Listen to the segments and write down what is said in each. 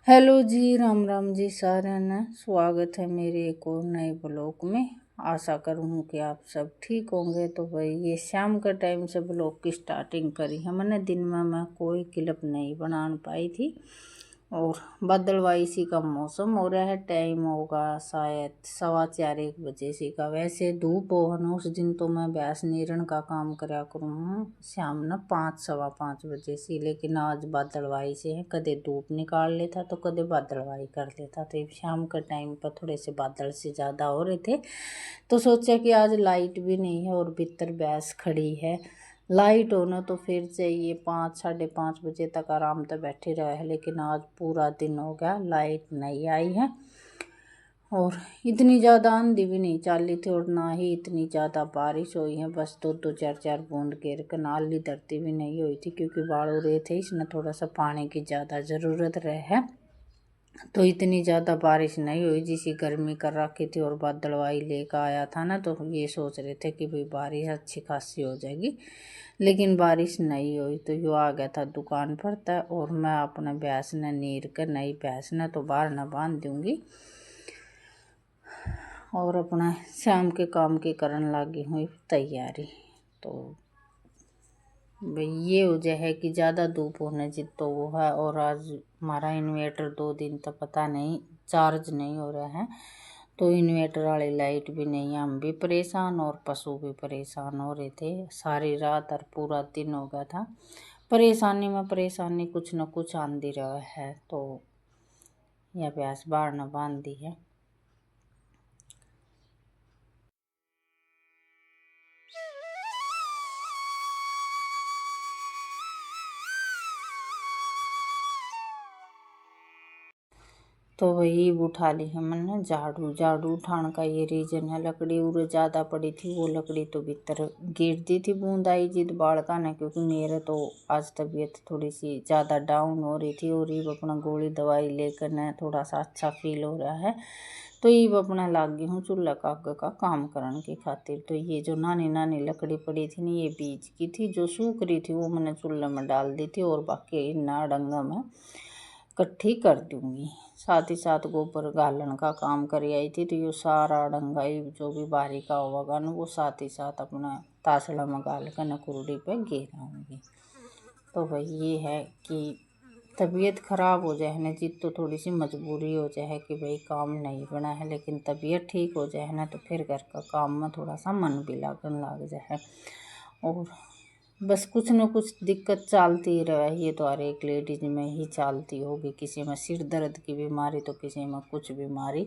Hello जी, राम राम जी सारे ने। स्वागत है मेरे एक और नए ब्लॉग में। आशा करूँ कि आप सब ठीक होंगे। तो भाई ये शाम का टाइम से ब्लॉग की स्टार्टिंग करी है मैंने। दिन में मैं कोई क्लिप नहीं बना पाई थी और बदलवाई सी का मौसम हो रहा है। टाइम होगा शायद 4:15 बजे सी का। वैसे धूप हो न उस दिन तो मैं भैंस नीरण का काम करा करूँ शाम न 5 सवा 5 बजे से। लेकिन आज बादलवाई से है, कदे धूप निकाल लेता तो कदे बादलवाई कर लेता। तो शाम का टाइम पर थोड़े से बादल से ज़्यादा हो रहे थे तो सोचा कि आज लाइट भी नहीं है और भीतर भैंस खड़ी है। लाइट होना तो फिर चाहिए 5 साढ़े 5 बजे तक आराम से बैठे रहे, लेकिन आज पूरा दिन हो गया लाइट नहीं आई है। और इतनी ज़्यादा आंधी भी नहीं चली थी और ना ही इतनी ज़्यादा बारिश हुई है। बस दो चार बूंद गिर कर नाली धरती भी नहीं हुई थी क्योंकि बाढ़ हो रहे थे, इसमें थोड़ा सा पानी की ज़्यादा ज़रूरत रहे है। तो इतनी ज़्यादा बारिश नहीं हुई जिसी गर्मी कर रखी थी। और बादलवाई लेकर आया था ना तो ये सोच रहे थे कि भाई बारिश अच्छी खासी हो जाएगी, लेकिन बारिश नहीं हुई। तो यो आ गया था दुकान पर था और मैं अपने भैंस ने नीर कर नई भैंस ने तो बाहर न बांध दूंगी और अपना शाम के काम की करने लगी हुई तैयारी। तो भाई ये वजह है कि ज़्यादा धूप होने जित तो वो है। और आज हमारा इन्वर्टर 2 दिन तक पता नहीं चार्ज नहीं हो रहा है, तो इन्वर्टर वाली लाइट भी नहीं है। हम भी परेशान और पशु भी परेशान हो रहे थे। सारी रात और पूरा दिन हो गया था परेशानी में परेशानी, कुछ न कुछ आंधी रहा है। तो यह प्यास बाढ़ न बांध दी है। तो वही उठा ली है मैंने झाड़ू उठाने का। ये रीजन है लकड़ी उरे ज़्यादा पड़ी थी, वो लकड़ी तो भीतर गिर दी थी बूंद आई जिद बाड़का ने। क्योंकि मेरे तो आज तबीयत थोड़ी सी ज़्यादा डाउन हो रही थी और ये अपना गोली दवाई लेकर न थोड़ा सा अच्छा फील हो रहा है। तो ये अपना लाग गई हूँ चूल्हा काग का काम करने की खातिर। तो ये जो नानी नानी लकड़ी पड़ी थी ना ये बीज की थी, जो सूख रही थी वो मैंने चूल्हे में डाल दी थी और बाकी ना डंगा में इकट्ठी कर दूंगी। साथ ही साथ गोबर गालन का काम कर आई थी। तो ये सारा डंगाई जो भी बाहरी का होगा ना वो साथ ही साथ अपना तासड़ा में गाल कर न कुरड़ी पे गिराऊंगी। तो भाई ये है कि तबीयत ख़राब हो जाए ना जित तो थोड़ी सी मजबूरी हो जाए कि भाई काम नहीं बना है, लेकिन तबीयत ठीक हो जाए ना तो फिर घर का काम में थोड़ा सा मन भी लगन लग जाए। और बस कुछ न कुछ दिक्कत चलती ही रहे। ये तो हर एक लेडीज में ही चलती होगी, किसी में सिर दर्द की बीमारी तो किसी में कुछ बीमारी,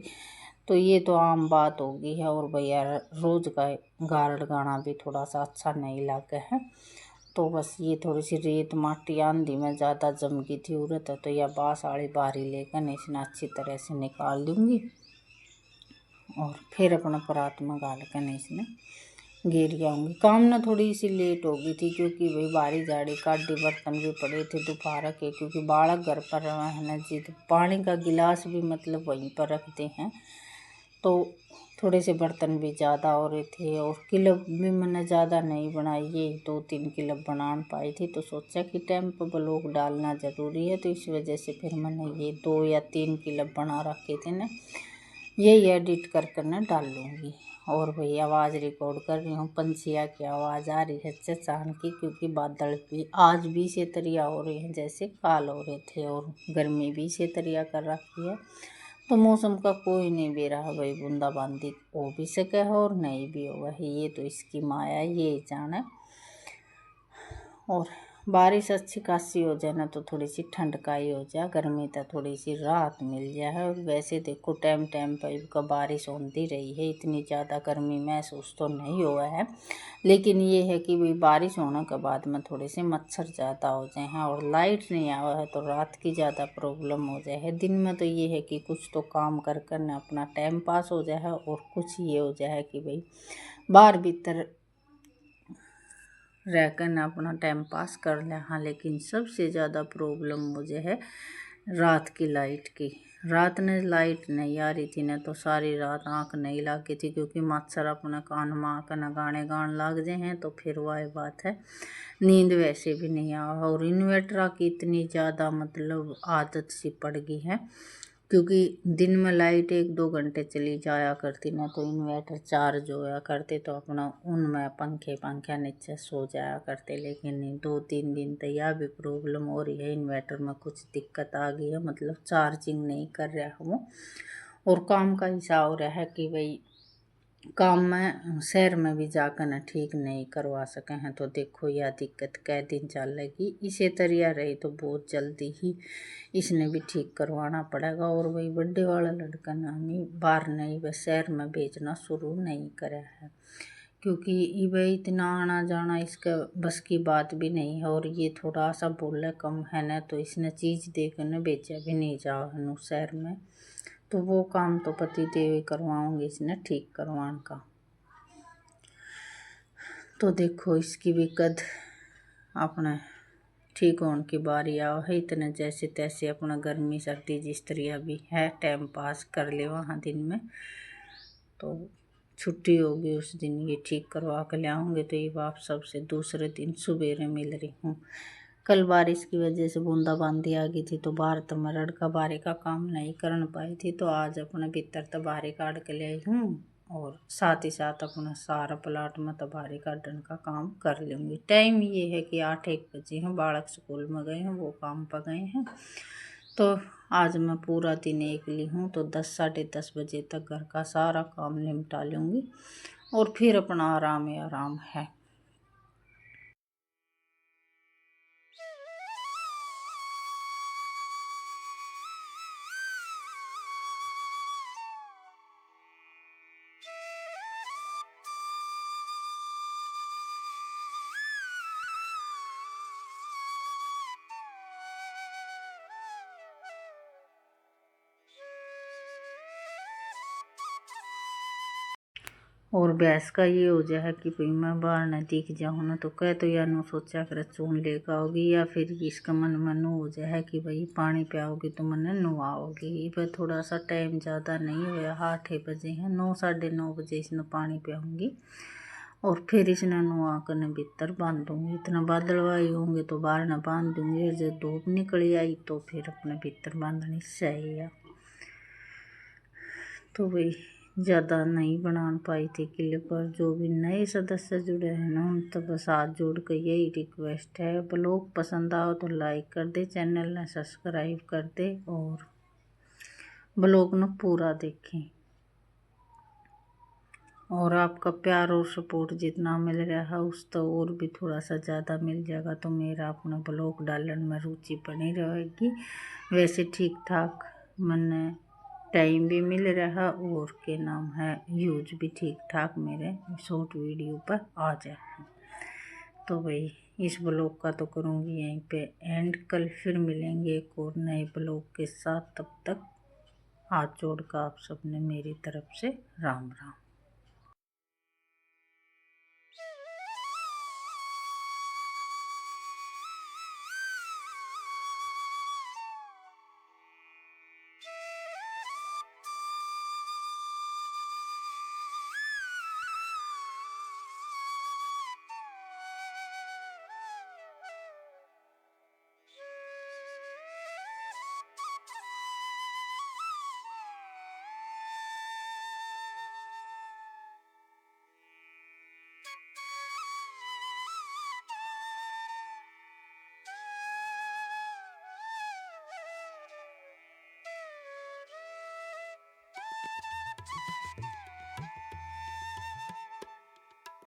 तो ये तो आम बात होगी है। और भैया रोज़ का गारड़ गाना भी थोड़ा सा अच्छा नहीं लगा है। तो बस ये थोड़ी सी रेत माटी आंधी में ज़्यादा जम गई थी उरत है, तो यह बाँस वाली बारी लेकर इसने अच्छी तरह से निकाल दूँगी और फिर अपना परात में गाल कर इसमें गिर जाऊँगी। काम ना थोड़ी सी लेट हो गई थी क्योंकि भाई बारी झाड़ी काटी बर्तन भी पड़े थे दोपहर के, क्योंकि बालक घर पर है ना जी, तो पानी का गिलास भी मतलब वहीं पर रखते हैं। तो थोड़े से बर्तन भी ज़्यादा हो रहे थे और क्लिप भी मैंने ज़्यादा नहीं बनाई, ये 2-3 क्लिप बना पाई थी। तो सोचा कि टाइम पर ब्लॉग डालना ज़रूरी है, तो इस वजह से फिर मैंने ये 2 या 3 क्लिप बना रखे थे ना, यही एडिट कर कर ना डाल लूँगी। और भाई आवाज़ रिकॉर्ड कर रही हूँ, पंछिया की आवाज़ आ रही है चहचहाने की, क्योंकि बादल भी आज भी से तरिया हो रहे हैं जैसे काल हो रहे थे और गर्मी भी से तरिया कर रखी है। तो मौसम का कोई नहीं बे रहा भाई, बूंदाबांदी हो भी सके है और नहीं भी हो है, ये तो इसकी माया ये जाने। और बारिश अच्छी खासी हो जाए ना तो थोड़ी सी ठंडकाई हो जाए, गर्मी तो थोड़ी सी राहत मिल जाए। और वैसे देखो टाइम पर का बारिश होती रही है, इतनी ज़्यादा गर्मी महसूस तो नहीं हुआ है। लेकिन ये है कि भाई बारिश होने के बाद में थोड़े से मच्छर ज़्यादा हो जाए हैं और लाइट नहीं आवा है तो रात की ज़्यादा प्रॉब्लम हो जाए है। दिन में तो ये है कि कुछ तो काम कर कर ना अपना टाइम पास हो जाए है और कुछ ये हो जाए कि भाई बाहर भीतर रहकर ना अपना टाइम पास कर लें। हाँ, लेकिन सबसे ज़्यादा प्रॉब्लम मुझे है रात की लाइट की। रात ने लाइट नहीं आ रही थी न, तो सारी रात आँख नहीं लागी थी, क्योंकि मच्छर अपने कान में आकर न गाने गान लाग जाए हैं, तो फिर वही बात है, नींद वैसे भी नहीं आ। और इन्वर्टर की इतनी ज़्यादा मतलब आदत सी पड़ गई है, क्योंकि दिन में लाइट 1-2 घंटे चली जाया करती ना, तो इन्वर्टर चार्ज होया करते, तो अपना उनमें पंखे नीचे सो जाया करते। लेकिन 2-3 दिन तो यह भी प्रॉब्लम हो रही है, इन्वर्टर में कुछ दिक्कत आ गई है, मतलब चार्जिंग नहीं कर रहा है वो। और काम का ऐसा हो रहा है कि भाई काम में शहर में भी जाकर न ठीक नहीं करवा सके हैं, तो देखो यह दिक्कत कै दिन चलेगी। इसे तरिया रही तो बहुत जल्दी ही इसने भी ठीक करवाना पड़ेगा। और वही बर्थडे वाला लड़का ना हमें बाहर नहीं, बस शहर में बेचना शुरू नहीं करा है, क्योंकि ये इतना आना जाना इसका बस की बात भी नहीं है। और ये थोड़ा सा बोले कम है ना, तो इसने चीज़ देकर न बेचा भी नहीं जा शहर में, तो वो काम तो पति देव करवाऊंगी इसने ठीक करवाने का। तो देखो इसकी भी कद अपने ठीक होने की बारी आओ है, इतने जैसे तैसे अपना गर्मी सर्दी जिस तरह भी है टाइम पास कर ले वहाँ दिन में। तो छुट्टी होगी उस दिन ये ठीक करवा कर ले आऊँगे, तो ये आप सबसे दूसरे दिन सवेरे मिल रही हूँ। कल बारिश की वजह से बूंदाबांदी आ गई थी, तो बाहर तो मैं लड़का बाहर का काम नहीं कर पाई थी, तो आज अपने भीतर तो बाहर काट के ले आई हूँ, और साथ ही साथ अपना सारा प्लाट में तो बाहर काटने का काम कर लूँगी। टाइम ये है कि 8-1 बजे हैं, बालक स्कूल में गए हैं, वो काम पर गए हैं, तो आज मैं पूरा दिन अकेली हूँ, तो 10-10:30 बजे तक घर का सारा काम निपटा लूँगी, और फिर अपना आराम ही आराम है। और भैंस का ये हो जाए कि भाई मैं बाहर न दिख जाऊँ ना, तो कह तो या नो सोचा कर चून लेकर आओगी, या फिर इसका मन मनु हो जाए कि भाई पानी पियाओगी तो मन नुआओगी। ये पर थोड़ा सा टाइम ज़्यादा नहीं हुआ, 8 बजे हैं, 9-9:30 बजे इसने पानी पियाऊँगी, और फिर इसने नुआ कर न भीतर बांध दूँगी। इतना बादलवाई होंगे तो बाहर न बांध दूँगी, और जब धूप निकल आई तो फिर अपने भीतर बांधनी चाहिए। तो भाई ज़्यादा नहीं बना पाई थी क्लिप, पर जो भी नए सदस्य जुड़े हैं ना, उन तब बस हाथ जोड़ कर यही रिक्वेस्ट है, ब्लॉग पसंद आओ तो लाइक कर दे, चैनल ने सब्सक्राइब कर दे, और ब्लॉग न पूरा देखें। और आपका प्यार और सपोर्ट जितना मिल रहा है उस तो और भी थोड़ा सा ज़्यादा मिल जाएगा, तो मेरा अपना ब्लॉग डालने में रुचि बनी रहेगी। वैसे ठीक ठाक मैंने टाइम भी मिल रहा, और के नाम है यूज भी ठीक ठाक मेरे शॉर्ट वीडियो पर आ जाए। तो भाई इस ब्लॉग का तो करूँगी यहीं पे एंड, कल फिर मिलेंगे एक और नए ब्लॉग के साथ। तब तक हाथ जोड़कर आप सबने मेरी तरफ से राम राम।